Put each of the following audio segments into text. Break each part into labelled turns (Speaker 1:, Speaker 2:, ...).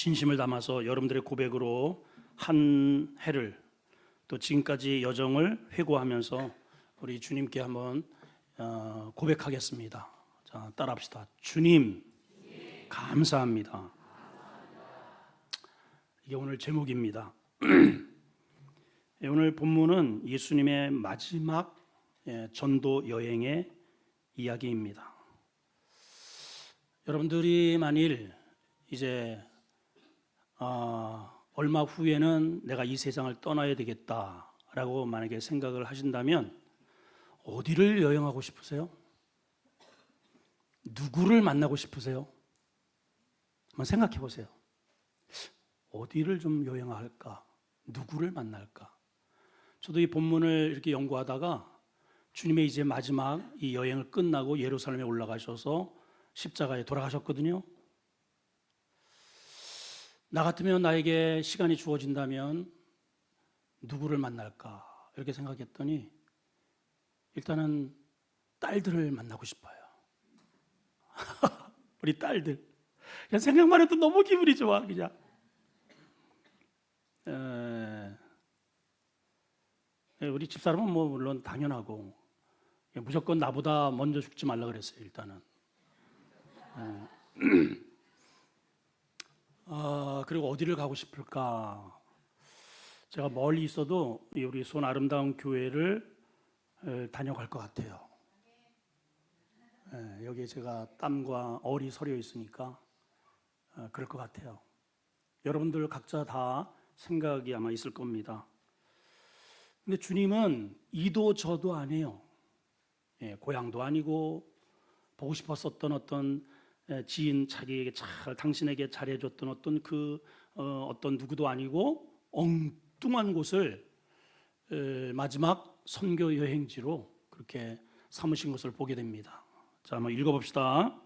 Speaker 1: 진심을 담아서 여러분들의 고백으로 한 해를 또 지금까지 여정을 회고하면서 우리 주님께 한번 고백하겠습니다. 자, 따라합시다. 주님, 감사합니다. 이게 오늘 제목입니다. 오늘 본문은 예수님의 마지막 전도 여행의 이야기입니다. 여러분들이 만일 이제 얼마 후에는 내가 이 세상을 떠나야 되겠다라고 만약에 생각을 하신다면 어디를 여행하고 싶으세요? 누구를 만나고 싶으세요? 한번 생각해 보세요. 어디를 좀 여행할까? 누구를 만날까? 저도 이 본문을 이렇게 연구하다가 주님의 이제 마지막 이 여행을 끝나고 예루살렘에 올라가셔서 십자가에 돌아가셨거든요. 나 같으면 나에게 시간이 주어진다면 누구를 만날까? 이렇게 생각했더니 일단은 딸들을 만나고 싶어요. 우리 딸들. 그냥 생각만 해도 너무 기분이 좋아, 그냥. 우리 집사람은 뭐 물론 당연하고 무조건 나보다 먼저 죽지 말라 그랬어요, 일단은. 그리고 어디를 가고 싶을까? 제가 멀리 있어도 우리 손 아름다운 교회를 다녀갈 것 같아요. 여기에 제가 땀과 얼이 서려 있으니까 그럴 것 같아요. 여러분들 각자 다 생각이 아마 있을 겁니다. 근데 주님은 이도 저도 아니에요. 고향도 아니고 보고 싶었었던 어떤 지인 자기에게 당신에게 잘해줬던 어떤 누구도 아니고 엉뚱한 곳을 마지막 선교 여행지로 그렇게 삼으신 것을 보게 됩니다. 자, 한번 읽어봅시다.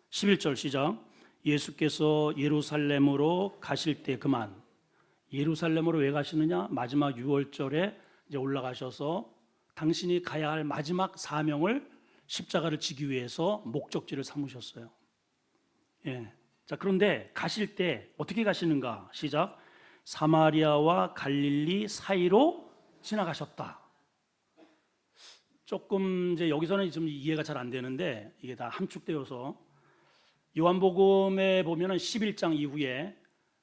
Speaker 1: 11절 시작. 예수께서 예루살렘으로 가실 때 그만. 예루살렘으로 왜 가시느냐? 마지막 6월절에 이제 올라가셔서 당신이 가야 할 마지막 사명을 십자가를 지기 위해서 목적지를 삼으셨어요. 자, 그런데 가실 때 어떻게 가시는가? 시작. 사마리아와 갈릴리 사이로 지나가셨다. 조금 이제 여기서는 좀 이해가 잘 안 되는데 이게 다 함축되어서 요한복음에 보면은 11장 이후에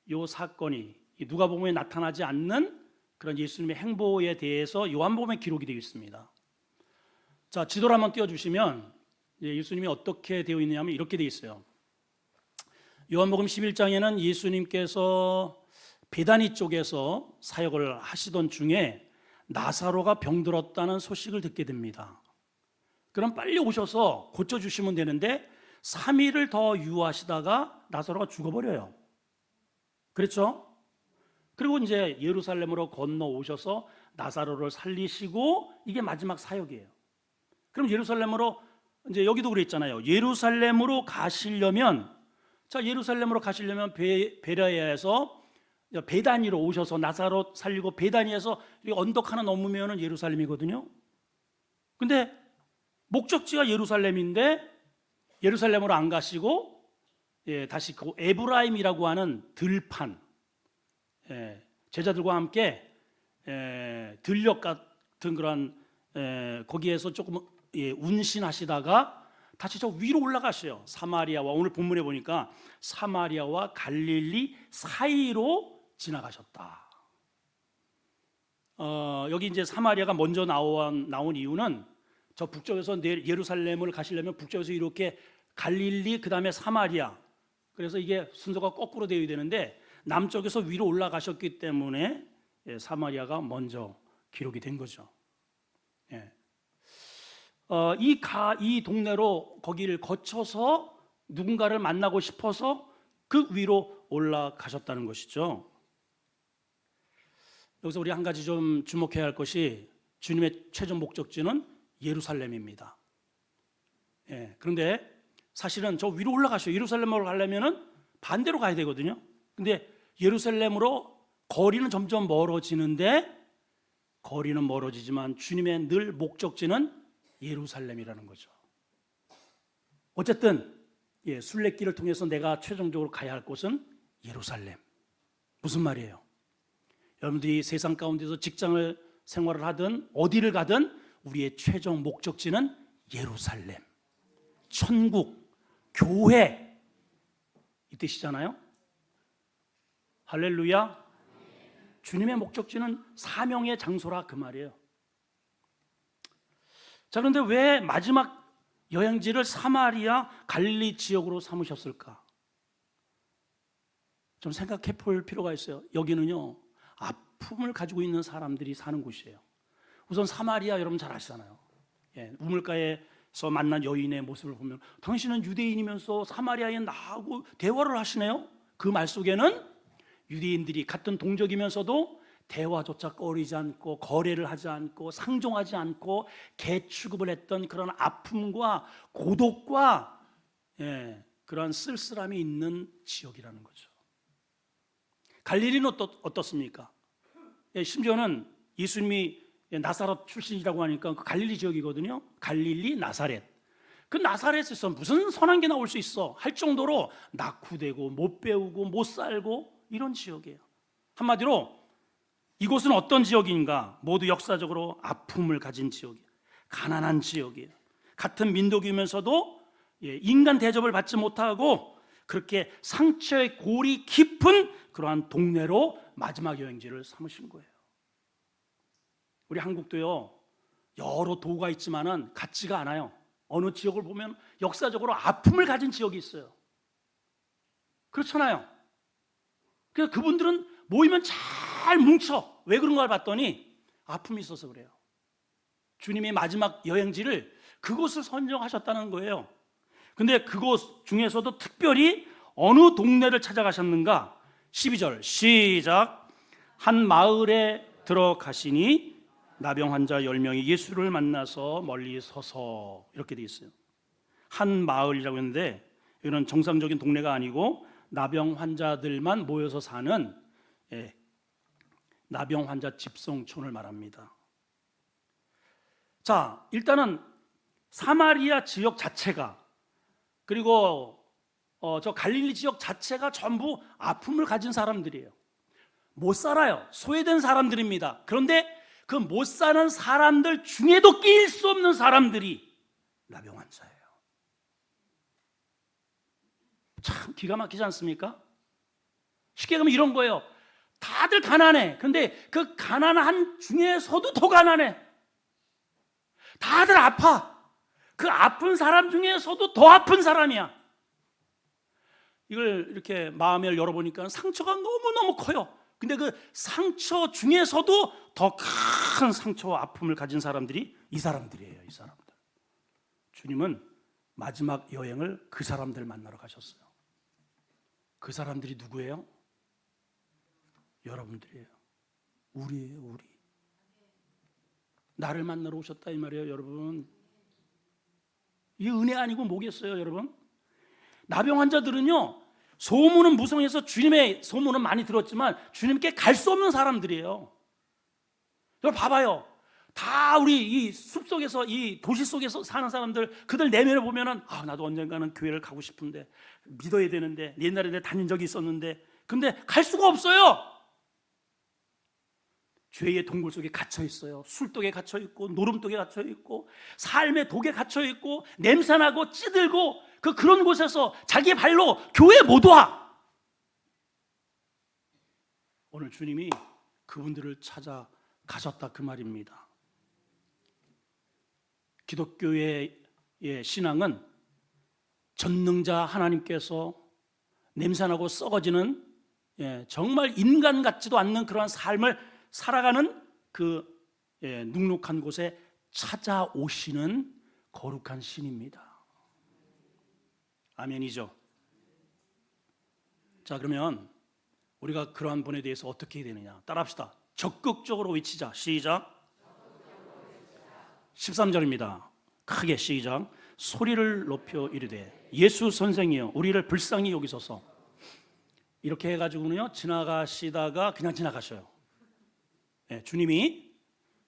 Speaker 1: 요 사건이 누가복음에 나타나지 않는 그런 예수님의 행보에 대해서 요한복음에 기록이 되어 있습니다. 자, 지도를 한번 띄워주시면 예수님이 어떻게 되어 있느냐면 이렇게 되어 있어요. 요한복음 11장에는 예수님께서 베다니 쪽에서 사역을 하시던 중에 나사로가 병들었다는 소식을 듣게 됩니다. 그럼 빨리 오셔서 고쳐주시면 되는데 3일을 더 유하시다가 나사로가 죽어버려요. 그렇죠? 그리고 이제 예루살렘으로 건너오셔서 나사로를 살리시고 이게 마지막 사역이에요. 그럼 예루살렘으로 이제 여기도 그랬잖아요. 예루살렘으로 가시려면 베레아에서 베다니로 오셔서 나사로 살리고 베다니에서 언덕 하나 넘으면 예루살렘이거든요. 근데 목적지가 예루살렘인데 예루살렘으로 안 가시고 다시 그 에브라임이라고 하는 들판, 제자들과 함께 들녘 같은 그런 거기에서 조금 운신하시다가 다시 저 위로 올라가셔요. 사마리아와 오늘 본문에 보니까 사마리아와 갈릴리 사이로 지나가셨다. 여기 이제 사마리아가 먼저 나온 이유는 저 북쪽에서 예루살렘을 가시려면 북쪽에서 이렇게 갈릴리 그 다음에 사마리아, 그래서 이게 순서가 거꾸로 되어야 되는데 남쪽에서 위로 올라가셨기 때문에 사마리아가 먼저 기록이 된 거죠. 이 동네로 거기를 거쳐서 누군가를 만나고 싶어서 그 위로 올라가셨다는 것이죠. 여기서 우리 한 가지 좀 주목해야 할 것이 주님의 최종 목적지는 예루살렘입니다. 그런데 사실은 저 위로 올라가셔요. 예루살렘으로 가려면 반대로 가야 되거든요. 근데 예루살렘으로 거리는 점점 멀어지는데 거리는 멀어지지만 주님의 늘 목적지는 예루살렘이라는 거죠. 어쨌든 순례길을 통해서 내가 최종적으로 가야 할 곳은 예루살렘. 무슨 말이에요? 여러분들이 세상 가운데서 직장을 생활을 하든 어디를 가든 우리의 최종 목적지는 예루살렘, 천국, 교회 이 뜻이잖아요. 할렐루야. 주님의 목적지는 사명의 장소라 그 말이에요. 자, 그런데 왜 마지막 여행지를 사마리아 갈릴리 지역으로 삼으셨을까? 좀 생각해 볼 필요가 있어요. 여기는요, 아픔을 가지고 있는 사람들이 사는 곳이에요. 우선 사마리아 여러분 잘 아시잖아요. 우물가에서 만난 여인의 모습을 보면 당신은 유대인이면서 사마리아에 나하고 대화를 하시네요. 그 말 속에는 유대인들이 같은 동족이면서도 대화조차 꺼리지 않고 거래를 하지 않고 상종하지 않고 개취급을 했던 그런 아픔과 고독과 그런 쓸쓸함이 있는 지역이라는 거죠. 갈릴리는 어떻습니까? 심지어는 예수님이 나사렛 출신이라고 하니까 그 갈릴리 지역이거든요. 갈릴리 나사렛. 그 나사렛에서 무슨 선한 게 나올 수 있어 할 정도로 낙후되고 못 배우고 못 살고 이런 지역이에요. 한마디로 이곳은 어떤 지역인가? 모두 역사적으로 아픔을 가진 지역이에요. 가난한 지역이에요. 같은 민족이면서도 인간 대접을 받지 못하고 그렇게 상처의 골이 깊은 그러한 동네로 마지막 여행지를 삼으신 거예요. 우리 한국도요, 여러 도가 있지만은 같지가 않아요. 어느 지역을 보면 역사적으로 아픔을 가진 지역이 있어요. 그렇잖아요. 그래서 그분들은 모이면 잘 뭉쳐. 왜 그런가 봤더니 아픔이 있어서 그래요. 주님의 마지막 여행지를 그곳을 선정하셨다는 거예요. 근데 그곳 중에서도 특별히 어느 동네를 찾아가셨는가? 12절 시작. 한 마을에 들어가시니 나병 환자 10명이 예수를 만나서 멀리 서서 이렇게 돼 있어요. 한 마을이라고 했는데 이건 정상적인 동네가 아니고 나병 환자들만 모여서 사는 나병 환자 집성촌을 말합니다. 자, 일단은 사마리아 지역 자체가 그리고 저 갈릴리 지역 자체가 전부 아픔을 가진 사람들이에요. 못 살아요. 소외된 사람들입니다. 그런데 그 못 사는 사람들 중에도 끼일 수 없는 사람들이 나병 환자예요. 참 기가 막히지 않습니까? 쉽게 가면 이런 거예요. 다들 가난해. 그런데 그 가난한 중에서도 더 가난해. 다들 아파. 그 아픈 사람 중에서도 더 아픈 사람이야. 이걸 이렇게 마음을 열어보니까 상처가 너무너무 커요. 근데 그 상처 중에서도 더 큰 상처와 아픔을 가진 사람들이 이 사람들이에요. 이 사람들. 주님은 마지막 여행을 그 사람들 만나러 가셨어요. 그 사람들이 누구예요? 여러분들이에요. 우리예요, 우리. 나를 만나러 오셨다 이 말이에요, 여러분. 이 은혜 아니고 뭐겠어요, 여러분? 나병 환자들은요, 소문은 무성해서 주님의 소문은 많이 들었지만 주님께 갈 수 없는 사람들이에요. 여러분 봐봐요. 다 우리 이 숲속에서 이 도시 속에서 사는 사람들 그들 내면을 보면은 나도 언젠가는 교회를 가고 싶은데 믿어야 되는데 옛날에 내가 다닌 적이 있었는데 근데 갈 수가 없어요. 죄의 동굴 속에 갇혀 있어요. 술독에 갇혀 있고 노름독에 갇혀 있고 삶의 독에 갇혀 있고 냄새나고 찌들고 그런 곳에서 자기 발로 교회에 못 와. 오늘 주님이 그분들을 찾아가셨다 그 말입니다. 기독교의 신앙은 전능자 하나님께서 냄새나고 썩어지는 정말 인간 같지도 않는 그러한 삶을 살아가는 그 눅눅한 곳에 찾아오시는 거룩한 신입니다. 아멘이죠. 자, 그러면 우리가 그러한 분에 대해서 어떻게 해야 되느냐 따라합시다. 적극적으로 외치자. 시작. 13절입니다. 크게 시작. 소리를 높여 이르되 예수 선생이여 우리를 불쌍히 여기소서. 이렇게 해가지고는요 지나가시다가 그냥 지나가셔요. 주님이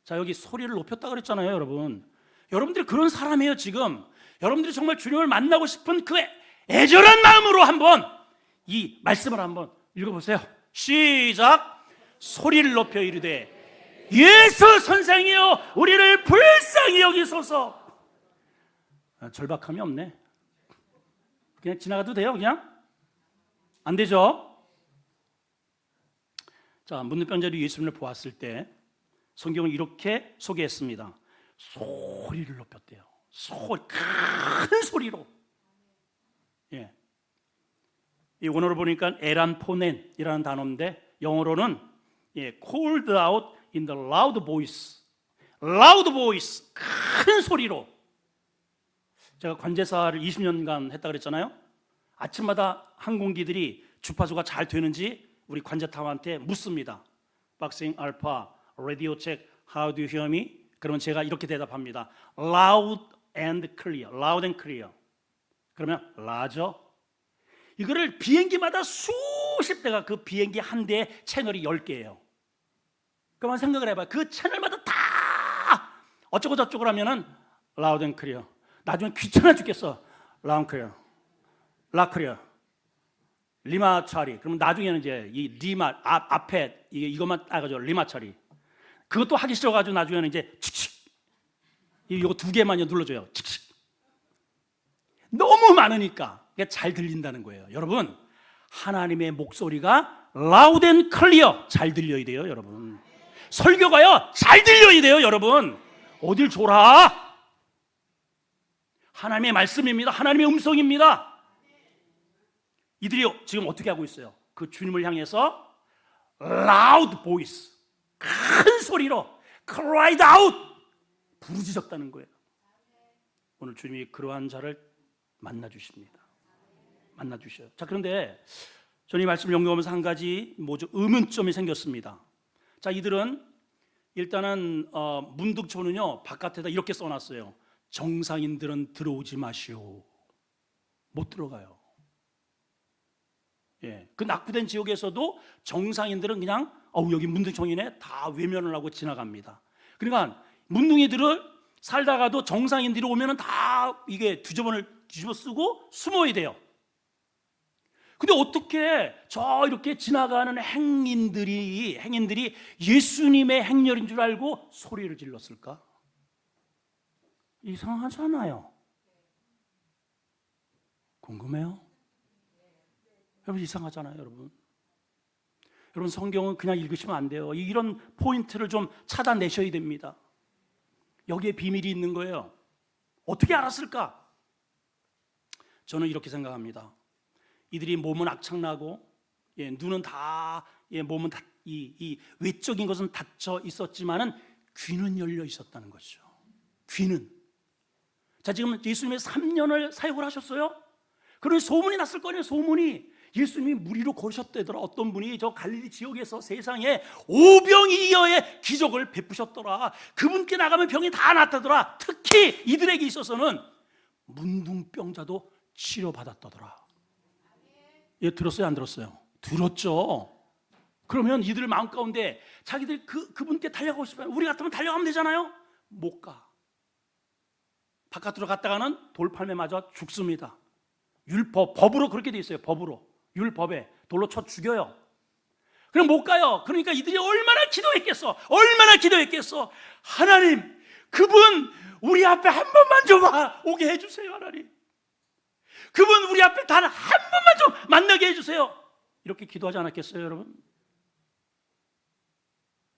Speaker 1: 자 여기 소리를 높였다 그랬잖아요. 여러분들이 그런 사람이에요. 지금 여러분들이 정말 주님을 만나고 싶은 그 애절한 마음으로 한번 이 말씀을 한번 읽어보세요. 시작. 소리를 높여 이르되 예수 선생이여 우리를 불쌍히 여기소서. 절박함이 없네. 그냥 지나가도 돼요? 그냥? 안 되죠? 자, 문둥병자리 예수님을 보았을 때 성경은 이렇게 소개했습니다. 소리를 높였대요. 큰 소리로. 예. 이 원어로 보니까 에란포넨이라는 단어인데 영어로는 called out in the loud voice. loud voice. 큰 소리로. 제가 관제사를 20년간 했다 그랬잖아요. 아침마다 항공기들이 주파수가 잘 되는지 우리 관제탑한테 묻습니다. 박싱 알파, 라디오 체크, how do you hear me? 그러면 제가 이렇게 대답합니다. loud and clear. loud and clear. 그러면 라죠. 이거를 비행기마다 수십 대가 그 비행기 한 대에 채널이 10개예요. 그만 생각을 해봐요. 그 채널마다 다 어쩌고 저쩌고 하면은 loud and clear. 나중에 귀찮아 죽겠어. loud and clear. loud clear. 리마 처리. 그러면 나중에는 이제 이 리마 앞에 이것만 따가지고 리마 처리. 그것도 하기 싫어가지고 나중에는 이제 칙칙. 이거 2개만 눌러줘요. 칙칙. 너무 많으니까 잘 들린다는 거예요. 여러분, 하나님의 목소리가 loud and clear 잘 들려야 돼요, 여러분. 설교가요 잘 들려야 돼요, 여러분. 어딜 졸아? 하나님의 말씀입니다. 하나님의 음성입니다. 이들이 지금 어떻게 하고 있어요? 그 주님을 향해서 loud voice, 큰 소리로 cried out, 부르짖었다는 거예요. 오늘 주님이 그러한 자를 만나 주십니다. 만나 주셔요. 자, 그런데 저는 이 말씀을 연구하면서 한 가지 의문점이 생겼습니다. 자, 이들은 일단은 문득초는요 바깥에다 이렇게 써놨어요. 정상인들은 들어오지 마시오. 못 들어가요. 예, 그 낙후된 지역에서도 정상인들은 그냥 여기 문둥청이네 다 외면을 하고 지나갑니다. 그러니까 문둥이들을 살다가도 정상인들이 오면은 다 이게 뒤집어 쓰고 숨어야 돼요. 근데 어떻게 이렇게 지나가는 행인들이 예수님의 행렬인 줄 알고 소리를 질렀을까? 이상하잖아요. 궁금해요? 여러분, 이상하잖아요, 여러분. 여러분, 성경은 그냥 읽으시면 안 돼요. 이런 포인트를 좀 찾아내셔야 됩니다. 여기에 비밀이 있는 거예요. 어떻게 알았을까? 저는 이렇게 생각합니다. 이들이 몸은 악창나고 눈은 다 몸은 다 이 외적인 것은 닫혀 있었지만은 귀는 열려 있었다는 거죠. 귀는. 자, 지금 예수님이 3년을 사역을 하셨어요. 그런 소문이 났을 거예요. 소문이 예수님이 무리로 걸으셨대더라. 어떤 분이 저 갈릴리 지역에서 세상에 오병이어의 기적을 베푸셨더라. 그분께 나가면 병이 다 낫다더라. 특히 이들에게 있어서는 문둥병자도 치료받았다더라. 예, 들었어요? 안 들었어요? 들었죠. 그러면 이들 마음 가운데 자기들 그분께 달려가고 싶어요. 우리 같으면 달려가면 되잖아요. 못 가. 바깥으로 갔다가는 돌팔매 맞아 죽습니다. 법으로 그렇게 돼 있어요. 법으로. 율법에 돌로 쳐 죽여요. 그럼 못 가요. 그러니까 이들이 얼마나 기도했겠어. 하나님, 그분 우리 앞에 한 번만 좀 오게 해주세요. 하나님, 그분 우리 앞에 단 한 번만 좀 만나게 해주세요. 이렇게 기도하지 않았겠어요, 여러분?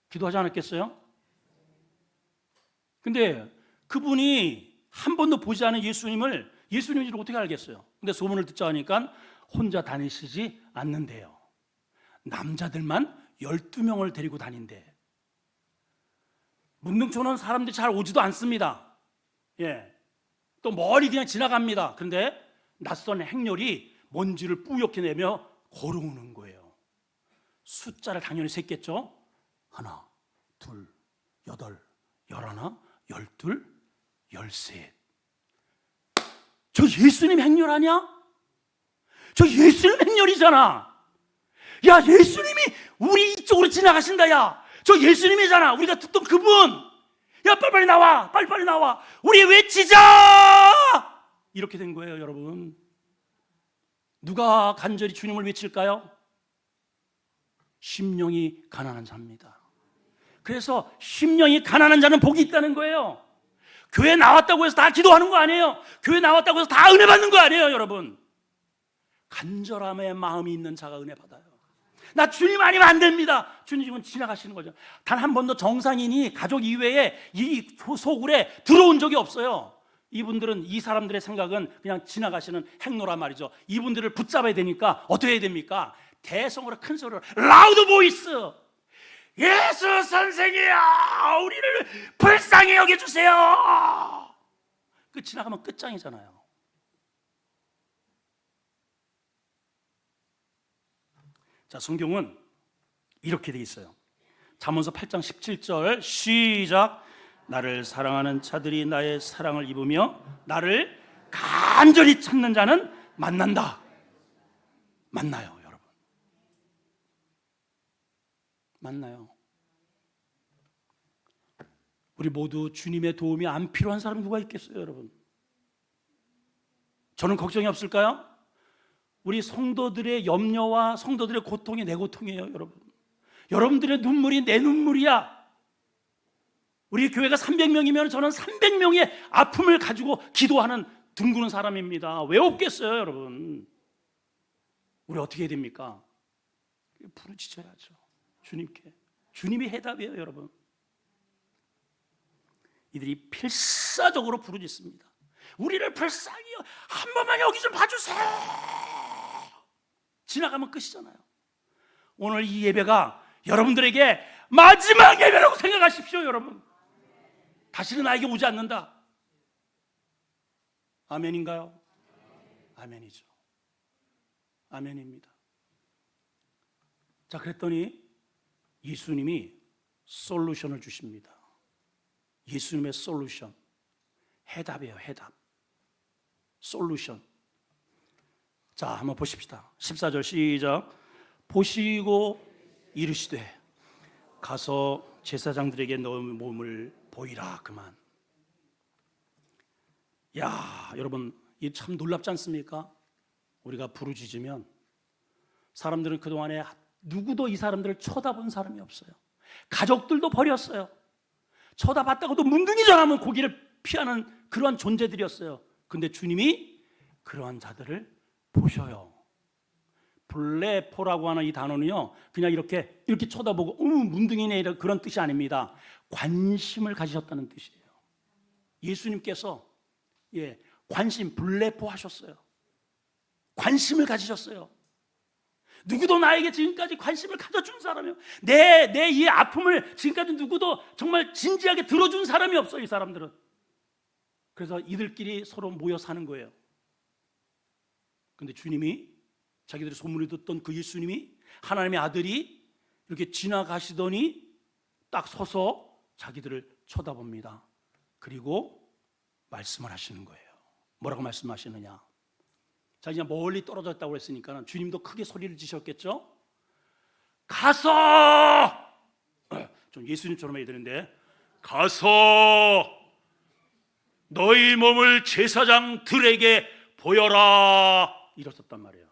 Speaker 1: 기도하지 않았겠어요? 근데 그분이 한 번도 보지 않은 예수님을 어떻게 알겠어요? 근데 소문을 듣자 하니까 혼자 다니시지 않는데요. 남자들만 12명을 데리고 다닌대. 문둥초는 사람들이 잘 오지도 않습니다. 예, 또 멀리 그냥 지나갑니다. 그런데 낯선 행렬이 먼지를 뿌옇게 내며 걸어오는 거예요. 숫자를 당연히 셌겠죠. 1, 2, 8, 11, 12, 13. 저 예수님 행렬 아니야? 저 예수님 행렬이잖아. 야, 예수님이 우리 이쪽으로 지나가신다. 야, 저 예수님이잖아. 우리가 듣던 그분. 야, 빨리빨리 나와. 빨리빨리 나와. 우리 외치자. 이렇게 된 거예요, 여러분. 누가 간절히 주님을 외칠까요? 심령이 가난한 자입니다. 그래서 심령이 가난한 자는 복이 있다는 거예요. 교회 나왔다고 해서 다 기도하는 거 아니에요. 교회 나왔다고 해서 다 은혜 받는 거 아니에요, 여러분. 간절함의 마음이 있는 자가 은혜 받아요. 나 주님 아니면 안 됩니다. 주님은 지나가시는 거죠. 단 한 번도 정상인이 가족 이외에 이 소굴에 들어온 적이 없어요. 이분들은, 이 사람들의 생각은 그냥 지나가시는 행로란 말이죠. 이분들을 붙잡아야 되니까 어떻게 해야 됩니까? 대성으로 큰 소리로 라우드 보이스, 예수 선생이여 우리를 불쌍히 여겨주세요. 그 지나가면 끝장이잖아요. 자, 성경은 이렇게 돼 있어요. 잠언서 8장 17절 시작. 나를 사랑하는 자들이 나의 사랑을 입으며 나를 간절히 찾는 자는 만난다. 만나요, 여러분. 만나요. 우리 모두 주님의 도움이 안 필요한 사람 누가 있겠어요, 여러분? 저는 걱정이 없을까요? 우리 성도들의 염려와 성도들의 고통이 내 고통이에요, 여러분. 여러분들의 눈물이 내 눈물이야. 우리 교회가 300명이면 저는 300명의 아픔을 가지고 기도하는 둥그는 사람입니다. 왜 없겠어요, 여러분? 우리 어떻게 해야 됩니까? 부르짖어야죠, 주님께. 주님이 해답이에요, 여러분. 이들이 필사적으로 부르짖습니다. 우리를 불쌍히 한 번만 여기 좀 봐주세요. 지나가면 끝이잖아요. 오늘 이 예배가 여러분들에게 마지막 예배라고 생각하십시오, 여러분. 다시는 나에게 오지 않는다. 아멘인가요? 아멘이죠. 아멘입니다. 자, 그랬더니 예수님이 솔루션을 주십니다. 예수님의 솔루션, 해답이에요, 해답. 솔루션. 자, 한번 보십시다. 14절 시작. 보시고 이르시되 가서 제사장들에게 너의 몸을 보이라. 그만. 야, 여러분, 이 참 놀랍지 않습니까? 우리가 부르짖으면 사람들은 그동안에 누구도 이 사람들을 쳐다본 사람이 없어요. 가족들도 버렸어요. 쳐다봤다고도 문둥이 전하면 고기를 피하는 그러한 존재들이었어요. 근데 주님이 그러한 자들을 보셔요. 블레포라고 하는 이 단어는요, 그냥 이렇게 쳐다보고 문둥이네 이런 그런 뜻이 아닙니다. 관심을 가지셨다는 뜻이에요. 예수님께서 관심, 블레포 하셨어요. 관심을 가지셨어요. 누구도 나에게 지금까지 관심을 가져준 사람이요, 내 이 아픔을 지금까지 누구도 정말 진지하게 들어준 사람이 없어요, 이 사람들은. 그래서 이들끼리 서로 모여 사는 거예요. 근데 주님이, 자기들이 소문을 듣던 그 예수님이, 하나님의 아들이 이렇게 지나가시더니 딱 서서 자기들을 쳐다봅니다. 그리고 말씀을 하시는 거예요. 뭐라고 말씀하시느냐? 자, 이제 멀리 떨어졌다고 했으니까 주님도 크게 소리를 지셨겠죠? 가서, 좀 예수님처럼 해야 되는데, 가서 너희 몸을 제사장들에게 보여라, 이랬었단 말이에요.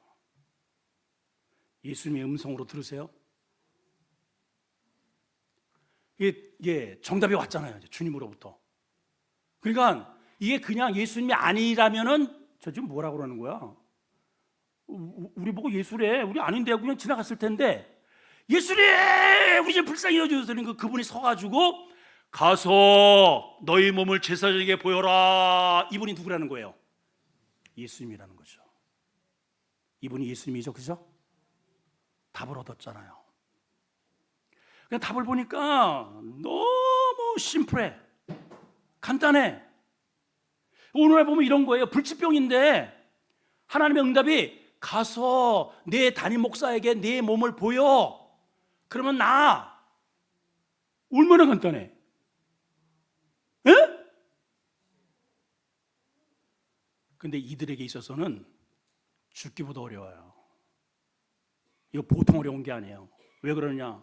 Speaker 1: 예수님의 음성으로 들으세요. 이게 정답이 왔잖아요, 주님으로부터. 그러니까 이게 그냥 예수님이 아니라면은 저 지금 뭐라고 그러는 거야? 우리 보고 예수래, 우리 아닌데 그냥 지나갔을 텐데, 예수래, 우리 좀 불쌍히 여겨주세요. 그분이 서가지고 가서 너희 몸을 제사장에게 보여라. 이분이 누구라는 거예요? 예수님이라는 거죠. 이분이 예수님이죠, 그죠? 답을 얻었잖아요. 그냥 답을 보니까 너무 심플해, 간단해. 오늘 보면 이런 거예요. 불치병인데 하나님의 응답이 가서 내 담임 목사에게 내 몸을 보여. 그러면 나. 얼마나 간단해. 에? 근데 이들에게 있어서는 죽기보다 어려워요. 이거 보통 어려운 게 아니에요. 왜 그러냐?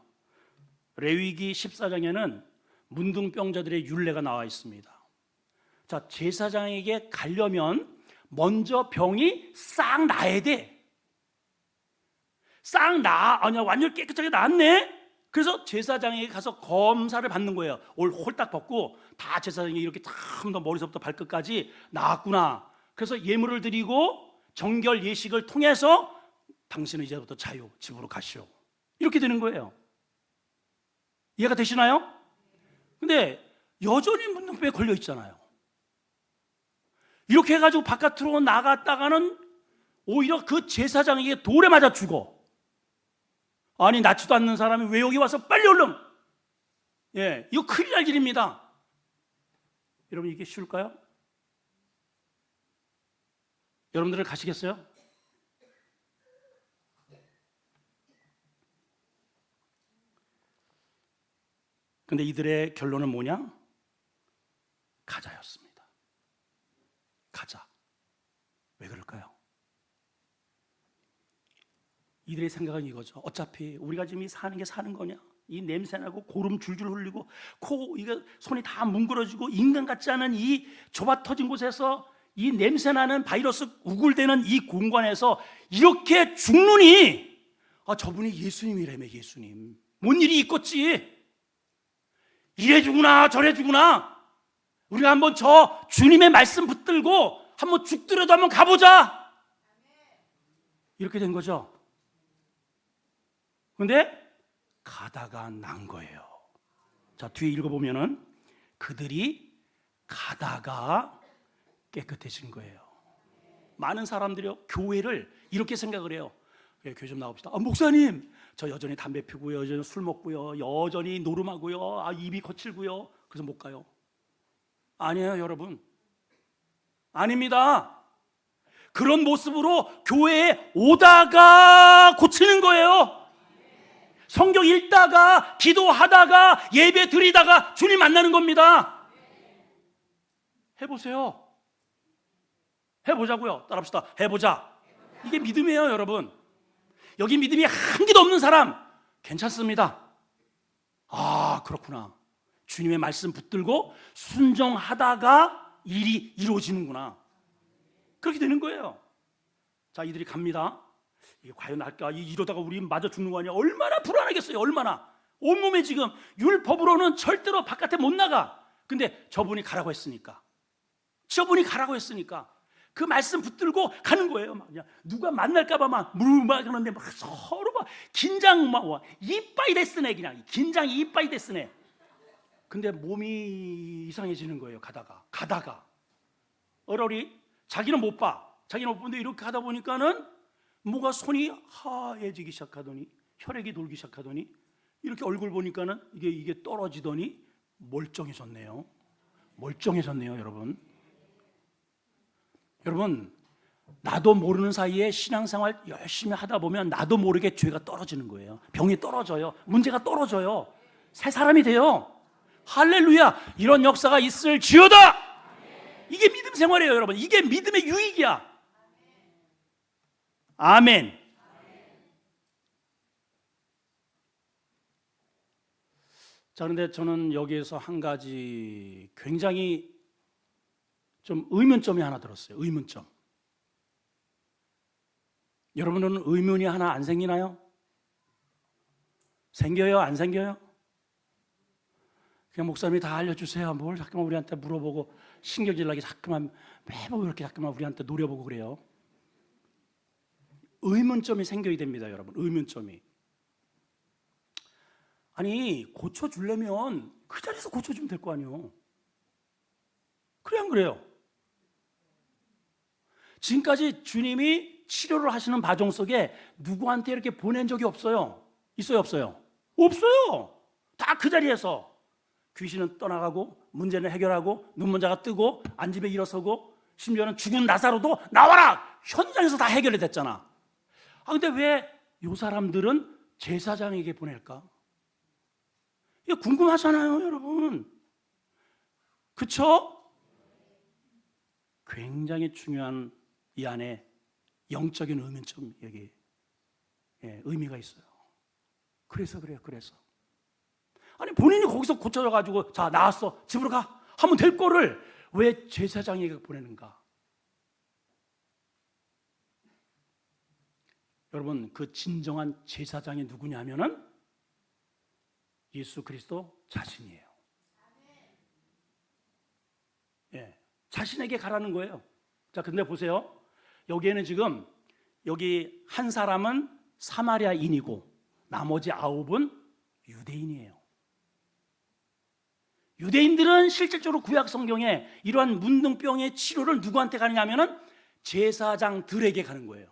Speaker 1: 레위기 14장에는 문둥병자들의 율례가 나와 있습니다. 자, 제사장에게 가려면 먼저 병이 싹 나야 돼. 아니야, 완전히 깨끗하게 나았네. 그래서 제사장에게 가서 검사를 받는 거예요. 옷 홀딱 벗고 다 제사장이 이렇게 참 더 머리서부터 발끝까지 나았구나. 그래서 예물을 드리고 정결 예식을 통해서 당신은 이제부터 자유, 집으로 가시오. 이렇게 되는 거예요. 이해가 되시나요? 근데 여전히 문둥병에 걸려 있잖아요. 이렇게 해가지고 바깥으로 나갔다가는 오히려 그 제사장에게 돌에 맞아 죽어. 아니, 낫지도 않는 사람이 왜 여기 와서 빨리 얼른. 이거 큰일 날 일입니다. 여러분, 이게 쉬울까요? 여러분들은 가시겠어요? 근데 이들의 결론은 뭐냐? 가자였습니다. 가자. 왜 그럴까요? 이들의 생각은 이거죠. 어차피 우리가 지금 사는 게 사는 거냐? 이 냄새나고 고름 줄줄 흘리고 이거 손이 다 뭉그러지고 인간 같지 않은 이 좁아 터진 곳에서 이 냄새나는 바이러스 우글대는 이 공간에서 이렇게 죽느니, 저분이 예수님이라며. 예수님 뭔 일이 있겠지? 이래 주구나 저래 주구나. 우리가 한번 저 주님의 말씀 붙들고 한번 죽더라도 한번 가보자. 이렇게 된 거죠. 근데 가다가 난 거예요. 자, 뒤에 읽어보면은 그들이 가다가 깨끗해진 거예요. 많은 사람들이 교회를 이렇게 생각을 해요. 교회 좀 나옵시다. 목사님, 저 여전히 담배 피고요, 여전히 술 먹고요, 여전히 노름하고요, 입이 거칠고요, 그래서 못 가요. 아니에요, 여러분. 아닙니다. 그런 모습으로 교회에 오다가 고치는 거예요. 성경 읽다가 기도하다가 예배 드리다가 주님 만나는 겁니다. 해보세요. 해보자고요. 따라합시다. 해보자. 이게 믿음이에요, 여러분. 여기 믿음이 한 개도 없는 사람 괜찮습니다. 그렇구나. 주님의 말씀 붙들고 순종하다가 일이 이루어지는구나. 그렇게 되는 거예요. 자, 이들이 갑니다. 이게 과연 할까? 이러다가 우리 맞아 죽는 거 아니야? 얼마나 불안하겠어요. 얼마나. 온몸에 지금 율법으로는 절대로 바깥에 못 나가. 근데 저분이 가라고 했으니까 그 말씀 붙들고 가는 거예요. 누가 만날까봐 막 하는데 막 서로 막 긴장 막 와. 이빠이 데스네. 그냥 긴장이 이빠이 데스네. 근데 몸이 이상해지는 거예요. 가다가 얼얼이 자기는 못 봐. 자기는 못 보는데 이렇게 하다 보니까는 뭐가 손이 하얘지기 시작하더니 혈액이 돌기 시작하더니 이렇게 얼굴 보니까는 이게 떨어지더니 멀쩡해졌네요. 여러분, 나도 모르는 사이에 신앙생활 열심히 하다 보면 나도 모르게 죄가 떨어지는 거예요. 병이 떨어져요. 문제가 떨어져요. 새 사람이 돼요. 할렐루야. 이런 역사가 있을지어다. 이게 믿음 생활이에요, 여러분. 이게 믿음의 유익이야. 아멘. 자, 그런데 저는 여기에서 한 가지 굉장히 좀 의문점이 하나 들었어요. 의문점. 여러분은 의문이 하나 안 생기나요? 생겨요? 안 생겨요? 그냥 목사님이 다 알려주세요. 뭘 자꾸만 우리한테 물어보고 신경질나게 자꾸만 매번 그렇게 자꾸만 우리한테 노려보고 그래요. 의문점이 생겨야 됩니다, 여러분. 의문점이. 아니, 고쳐주려면 그 자리에서 고쳐주면 될 거 아니에요. 그래, 안 그래요? 지금까지 주님이 치료를 하시는 과정 속에 누구한테 이렇게 보낸 적이 없어요. 있어요, 없어요? 없어요. 다 그 자리에서 귀신은 떠나가고 문제는 해결하고 눈먼 자가 뜨고 안집에 일어서고 심지어는 죽은 나사로도 나와라! 현장에서 다 해결이 됐잖아. 근데 왜 이 사람들은 제사장에게 보낼까? 이거 궁금하잖아요, 여러분. 그쵸? 굉장히 중요한 이 안에 영적인 의문점, 여기 의미가 있어요. 그래서 그래요. 아니, 본인이 거기서 고쳐져가지고 자, 나왔어, 집으로 가 하면 될 거를 왜 제사장에게 보내는가? 여러분, 그 진정한 제사장이 누구냐면은 예수 그리스도 자신이에요. 예, 자신에게 가라는 거예요. 자, 근데 보세요. 여기에는 지금 여기 한 사람은 사마리아인이고 나머지 9은 유대인이에요. 유대인들은 실질적으로 구약 성경에 이러한 문둥병의 치료를 누구한테 가느냐면은 제사장들에게 가는 거예요.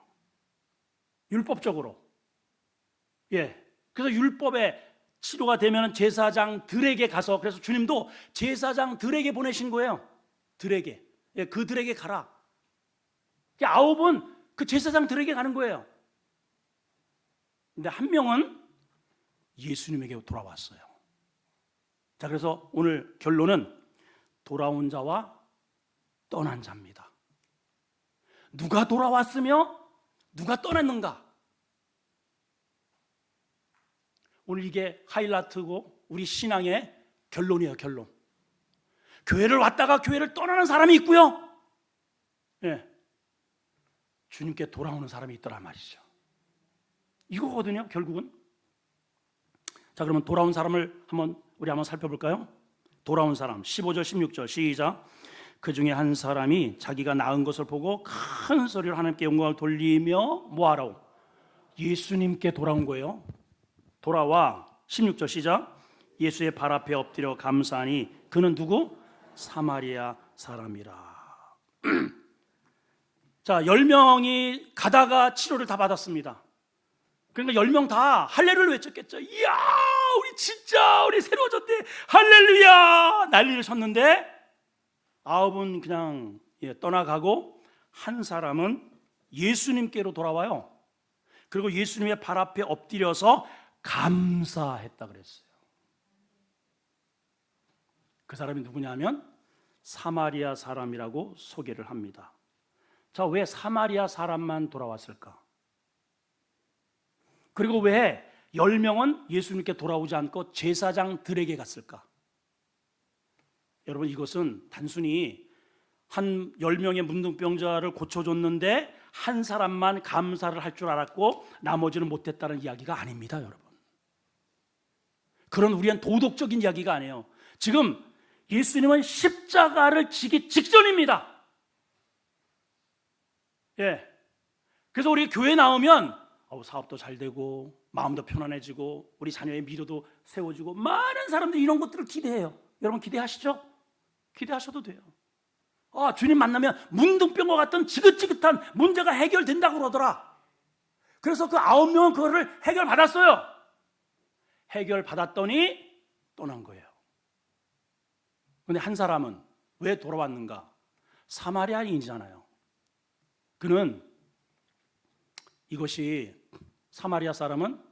Speaker 1: 율법적으로. 예. 그래서 율법의 치료가 되면 제사장들에게 가서, 그래서 주님도 제사장들에게 보내신 거예요. 들에게. 예, 그들에게 가라. 9은 그 제사장들에게 가는 거예요. 근데 한 명은 예수님에게 돌아왔어요. 자, 그래서 오늘 결론은 돌아온 자와 떠난 자입니다. 누가 돌아왔으며 누가 떠났는가? 오늘 이게 하이라이트고 우리 신앙의 결론이에요. 결론. 교회를 왔다가 교회를 떠나는 사람이 있고요, 예, 주님께 돌아오는 사람이 있더란 말이죠. 이거거든요, 결국은. 자, 그러면 돌아온 사람을 우리 한번 살펴볼까요? 돌아온 사람 15절 16절 시작. 그 중에 한 사람이 자기가 낳은 것을 보고 큰 소리로 하나님께 영광을 돌리며 뭐하라고? 예수님께 돌아온 거예요. 돌아와 16절 시작. 예수의 발 앞에 엎드려 감사하니 그는 누구? 사마리아 사람이라. 자, 10명이 가다가 치료를 다 받았습니다. 그러니까 10명 다 할렐루야를 외쳤겠죠. 이야, 우리 새로워졌대, 할렐루야 난리를 쳤는데 9은 그냥 떠나가고 한 사람은 예수님께로 돌아와요. 그리고 예수님의 발 앞에 엎드려서 감사했다 그랬어요. 그 사람이 누구냐면 사마리아 사람이라고 소개를 합니다. 자, 왜 사마리아 사람만 돌아왔을까? 그리고 왜 10명은 예수님께 돌아오지 않고 제사장들에게 갔을까? 여러분, 이것은 단순히 한 10명의 문둥병자를 고쳐줬는데 한 사람만 감사를 할 줄 알았고 나머지는 못했다는 이야기가 아닙니다, 여러분. 그런 우리한 도덕적인 이야기가 아니에요. 지금 예수님은 십자가를 지기 직전입니다. 예. 그래서 우리 교회 나오면 사업도 잘 되고 마음도 편안해지고 우리 자녀의 미래도 세워지고 많은 사람들이 이런 것들을 기대해요. 여러분 기대하시죠? 기대하셔도 돼요. 주님 만나면 문둥병과 같은 지긋지긋한 문제가 해결된다고 그러더라. 그래서 그 9명은 그거를 해결받았어요. 해결받았더니 떠난 거예요. 근데 한 사람은 왜 돌아왔는가? 사마리아인이잖아요. 그는 이것이 사마리아 사람은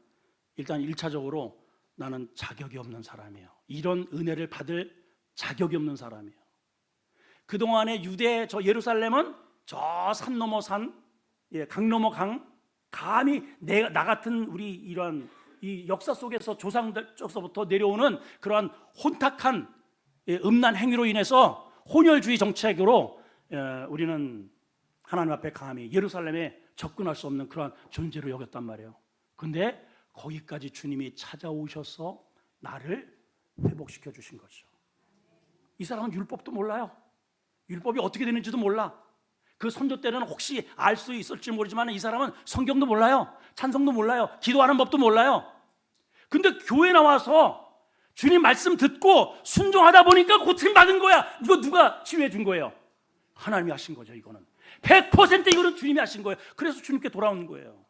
Speaker 1: 일단 1차적으로 나는 자격이 없는 사람이에요. 이런 은혜를 받을 자격이 없는 사람이에요. 그동안의 유대 예루살렘은 저 산 넘어 산, 강 넘어 강, 감히 나 같은 우리 이러한 이 역사 속에서 조상들 쪽서부터 내려오는 그러한 혼탁한 음란 행위로 인해서 혼혈주의 정책으로 우리는 하나님 앞에 감히 예루살렘에 접근할 수 없는 그러한 존재로 여겼단 말이에요. 근데 거기까지 주님이 찾아오셔서 나를 회복시켜 주신 거죠. 이 사람은 율법도 몰라요. 율법이 어떻게 되는지도 몰라. 그 선조 때는 혹시 알 수 있을지 모르지만 이 사람은 성경도 몰라요. 찬송도 몰라요. 기도하는 법도 몰라요. 근데 교회 나와서 주님 말씀 듣고 순종하다 보니까 고침 받은 거야. 이거 누가 치유해 준 거예요? 하나님이 하신 거죠. 이거는 100% 이거는 주님이 하신 거예요. 그래서 주님께 돌아오는 거예요.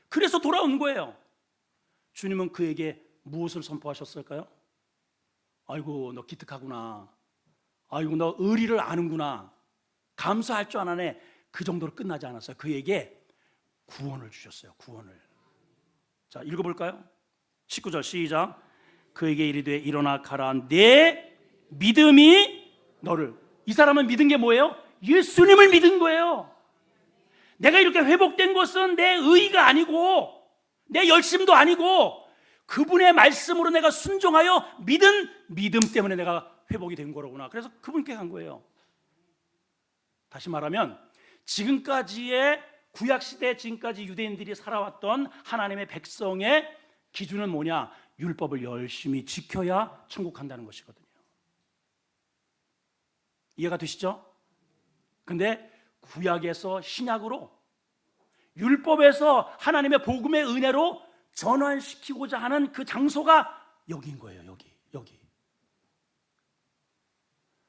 Speaker 1: 그래서 돌아오는 거예요. 주님은 그에게 무엇을 선포하셨을까요? 아이고 너 기특하구나. 아이고 너 의리를 아는구나. 감사할 줄 아네. 그 정도로 끝나지 않았어요. 그에게 구원을 주셨어요. 구원을. 자, 읽어볼까요? 19절 시작. 그에게 이르되 일어나 가라. 내 믿음이 너를. 이 사람은 믿은 게 뭐예요? 예수님을 믿은 거예요. 내가 이렇게 회복된 것은 내 의의가 아니고 내 열심도 아니고 그분의 말씀으로 내가 순종하여 믿은 믿음 때문에 내가 회복이 된 거로구나. 그래서 그분께 간 거예요. 다시 말하면 지금까지의 구약시대 지금까지 유대인들이 살아왔던 하나님의 백성의 기준은 뭐냐? 율법을 열심히 지켜야 천국 간다는 것이거든요. 이해가 되시죠? 근데 구약에서 신약으로 율법에서 하나님의 복음의 은혜로 전환시키고자 하는 그 장소가 여기인 거예요. 여기.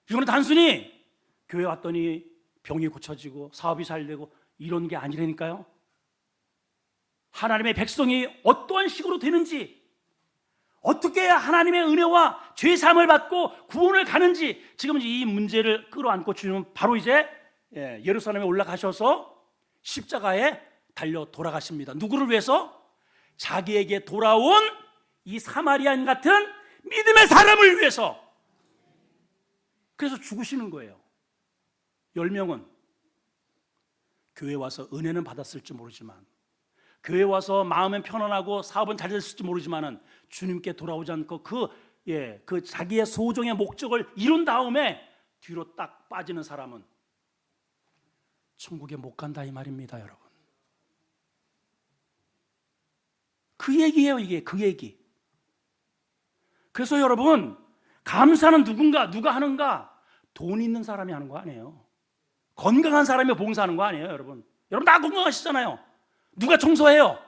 Speaker 1: 이거는 단순히 교회 왔더니 병이 고쳐지고 사업이 잘 되고 이런 게 아니라니까요. 하나님의 백성이 어떠한 식으로 되는지, 어떻게 하나님의 은혜와 죄사함을 받고 구원을 가는지, 지금 이 문제를 끌어안고 주님은 바로 이제 예루살렘에 올라가셔서 십자가에 달려 돌아가십니다. 누구를 위해서? 자기에게 돌아온 이 사마리아인 같은 믿음의 사람을 위해서. 그래서 죽으시는 거예요. 10명은 교회 와서 은혜는 받았을지 모르지만, 교회 와서 마음은 편안하고 사업은 잘 됐을지 모르지만은 주님께 돌아오지 않고 그 자기의 소정의 목적을 이룬 다음에 뒤로 딱 빠지는 사람은 천국에 못 간다 이 말입니다, 여러분. 그 얘기예요, 이게 그 얘기. 그래서 여러분, 감사는 누가 하는가? 돈 있는 사람이 하는 거 아니에요. 건강한 사람이 봉사하는 거 아니에요, 여러분. 여러분 다 건강하시잖아요. 누가 청소해요?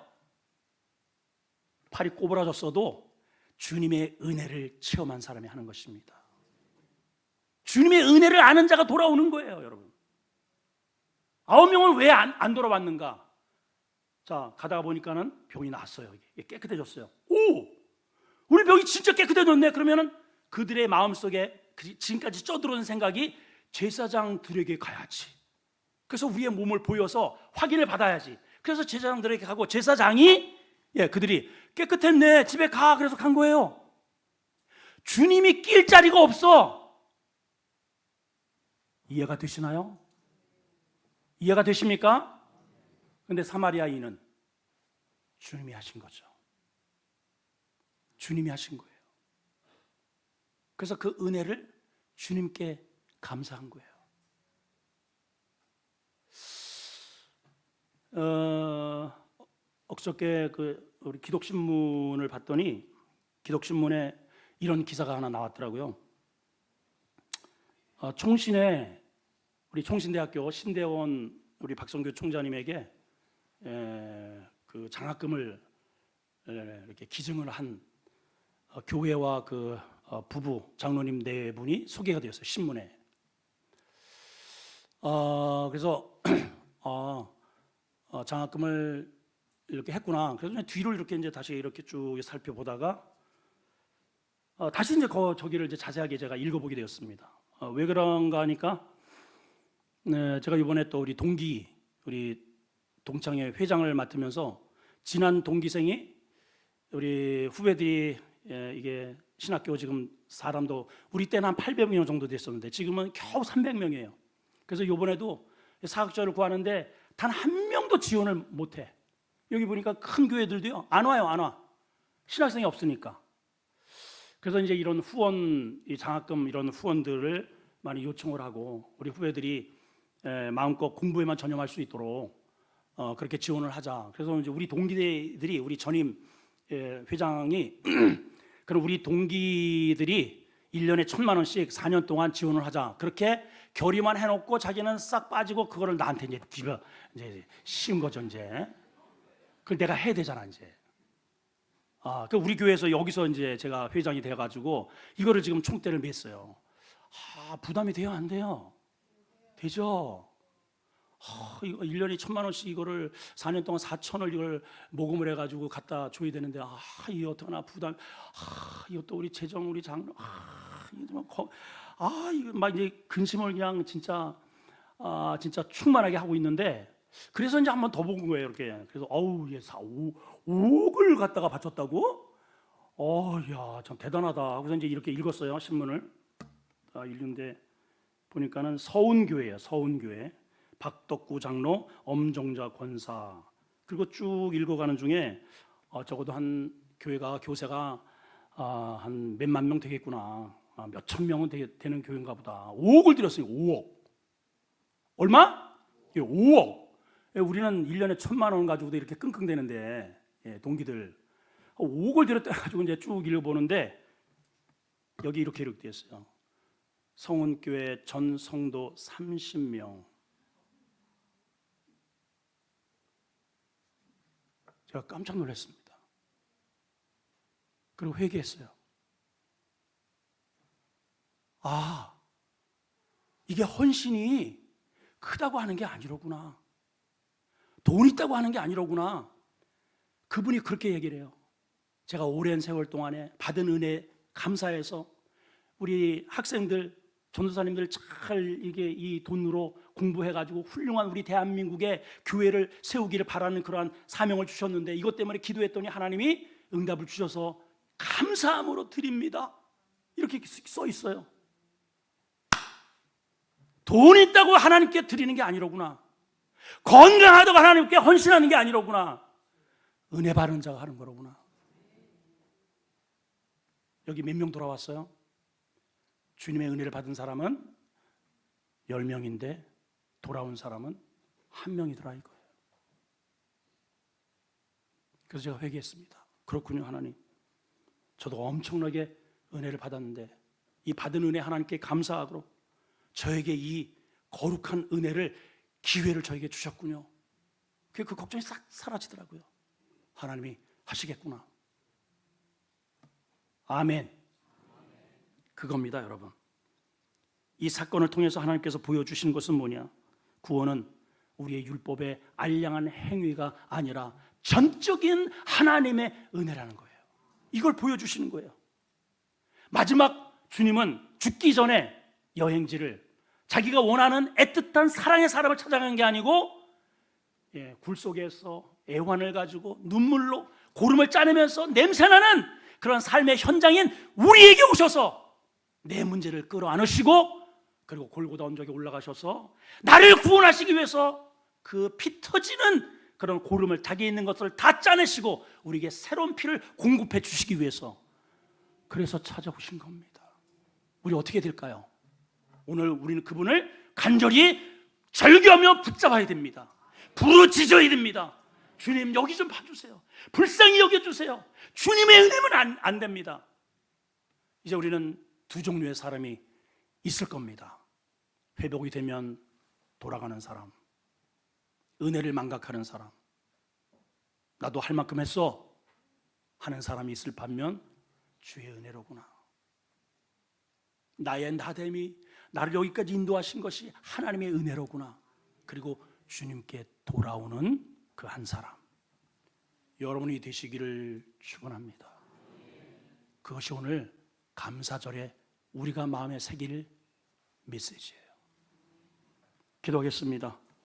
Speaker 1: 팔이 꼬부라졌어도 주님의 은혜를 체험한 사람이 하는 것입니다. 주님의 은혜를 아는 자가 돌아오는 거예요, 여러분. 9명은 왜 안 돌아왔는가? 자, 가다가 보니까는 병이 나았어요. 이게 깨끗해졌어요. 오! 우리 병이 진짜 깨끗해졌네. 그러면은 그들의 마음속에 지금까지 쪄들어온 생각이 제사장들에게 가야지. 그래서 우리의 몸을 보여서 확인을 받아야지. 그래서 제사장들에게 가고, 제사장이 그들이 깨끗했네, 집에 가. 그래서 간 거예요. 주님이 낄 자리가 없어. 이해가 되시나요? 이해가 되십니까? 근데 사마리아인은 주님이 하신 거죠. 주님이 하신 거예요. 그래서 그 은혜를 주님께 감사한 거예요. 엊그저께 우리 기독신문을 봤더니 기독신문에 이런 기사가 하나 나왔더라고요. 총신에 우리 총신대학교 신대원 우리 박성규 총장님에게 그 장학금을 이렇게 기증을 한 교회와 그 부부 장로님 네 분이 소개가 되었어요, 신문에. 그래서 장학금을 이렇게 했구나. 그래서 뒤를 이렇게 이제 다시 이렇게 쭉 살펴보다가 다시 이제 저기를 이제 자세하게 제가 읽어보게 되었습니다. 왜 그런가 하니까 제가 이번에 또 우리 동창회 회장을 맡으면서 지난 동기생이 우리 후배들이 이게 신학교 지금 사람도 우리 때는 한 800명 정도 됐었는데 지금은 겨우 300명이에요. 그래서 이번에도 사학자를 구하는데 단 한 명도 지원을 못해. 여기 보니까 큰 교회들도요 안 와. 신학생이 없으니까. 그래서 이제 이런 후원, 이 장학금 이런 후원들을 많이 요청을 하고 우리 후배들이 마음껏 공부에만 전념할 수 있도록 그렇게 지원을 하자. 그래서 이제 우리 동기들이 우리 전임 회장이 그럼 우리 동기들이 1년에 1,000만 원씩 4년 동안 지원을 하자. 그렇게 결의만 해놓고 자기는 싹 빠지고 그거를 나한테 이제 씌운 거죠, 이제. 그걸 내가 해야 되잖아, 이제. 그 우리 교회에서 여기서 이제 제가 회장이 돼가지고 이거를 지금 총대를 맸어요. 부담이 돼요, 안 돼요? 되죠? 이거 1년에 1,000만 원씩 이거를 4년 동안 4천을 이걸 모금을 해가지고 갖다 줘야 되는데 이거 어떡하나 부담. 이것도 우리 재정 우리 장로 이거 막 이제 근심을 그냥 진짜 충만하게 하고 있는데 그래서 이제 한번 더 본 거예요, 이렇게. 그래서 5억을 갖다가 바쳤다고? 야, 참 대단하다. 그래서 이제 이렇게 읽었어요, 신문을. 읽는데 보니까는 서운교회예요, 서운교회. 박덕구 장로, 엄정자 권사. 그리고 쭉 읽어가는 중에 적어도 한 교세가 한 몇만 명 되겠구나. 몇천 명은 되는 교회인가 보다. 5억을 들였어요. 5억. 얼마? 5억. 우리는 1년에 1,000만 원 가지고도 이렇게 끙끙대는데, 동기들 5억을 들였다 가지고 이제 쭉 읽어보는데 여기 이렇게 되어 있어요. 성은교회 전 성도 30명. 제가 깜짝 놀랐습니다. 그리고 회개했어요. 아, 이게 헌신이 크다고 하는 게 아니로구나. 돈 있다고 하는 게 아니로구나. 그분이 그렇게 얘기를 해요. 제가 오랜 세월 동안에 받은 은혜 감사해서 우리 학생들, 전도사님들 잘 이게 이 돈으로 공부해가지고 훌륭한 우리 대한민국의 교회를 세우기를 바라는 그러한 사명을 주셨는데 이것 때문에 기도했더니 하나님이 응답을 주셔서 감사함으로 드립니다. 이렇게 써 있어요. 돈 있다고 하나님께 드리는 게 아니로구나. 건강하다고 하나님께 헌신하는 게 아니로구나. 은혜 받은 자가 하는 거로구나. 여기 몇 명 돌아왔어요? 주님의 은혜를 받은 사람은 10명인데 돌아온 사람은 1명이더라 이거예요. 그래서 제가 회개했습니다. 그렇군요 하나님. 저도 엄청나게 은혜를 받았는데 이 받은 은혜 하나님께 감사하고 저에게 이 거룩한 은혜를 기회를 저에게 주셨군요. 그 걱정이 싹 사라지더라고요. 하나님이 하시겠구나. 아멘. 그겁니다 여러분. 이 사건을 통해서 하나님께서 보여주시는 것은 뭐냐? 구원은 우리의 율법의 알량한 행위가 아니라 전적인 하나님의 은혜라는 거예요. 이걸 보여주시는 거예요. 마지막 주님은 죽기 전에 여행지를 자기가 원하는 애틋한 사랑의 사람을 찾아간 게 아니고 굴 속에서 애환을 가지고 눈물로 고름을 짜내면서 냄새나는 그런 삶의 현장인 우리에게 오셔서 내 문제를 끌어안으시고 그리고 골고다 언덕에 올라가셔서 나를 구원하시기 위해서 그 피 터지는 그런 고름을 닭에 있는 것을 다 짜내시고 우리에게 새로운 피를 공급해 주시기 위해서 그래서 찾아오신 겁니다. 우리 어떻게 될까요? 오늘 우리는 그분을 간절히 절규하며 붙잡아야 됩니다. 부르짖어야 됩니다. 주님 여기 좀 봐주세요. 불쌍히 여겨주세요. 주님의 은혜는 안 됩니다. 이제 우리는 두 종류의 사람이 있을 겁니다. 회복이 되면 돌아가는 사람, 은혜를 망각하는 사람, 나도 할 만큼 했어 하는 사람이 있을 반면 주의 은혜로구나. 나의 나됨이 나를 여기까지 인도하신 것이 하나님의 은혜로구나. 그리고 주님께 돌아오는 그 한 사람, 여러분이 되시기를 축원합니다. 그것이 오늘 감사절에 우리가 마음에 새길 메시지예요. 기도하겠습니다.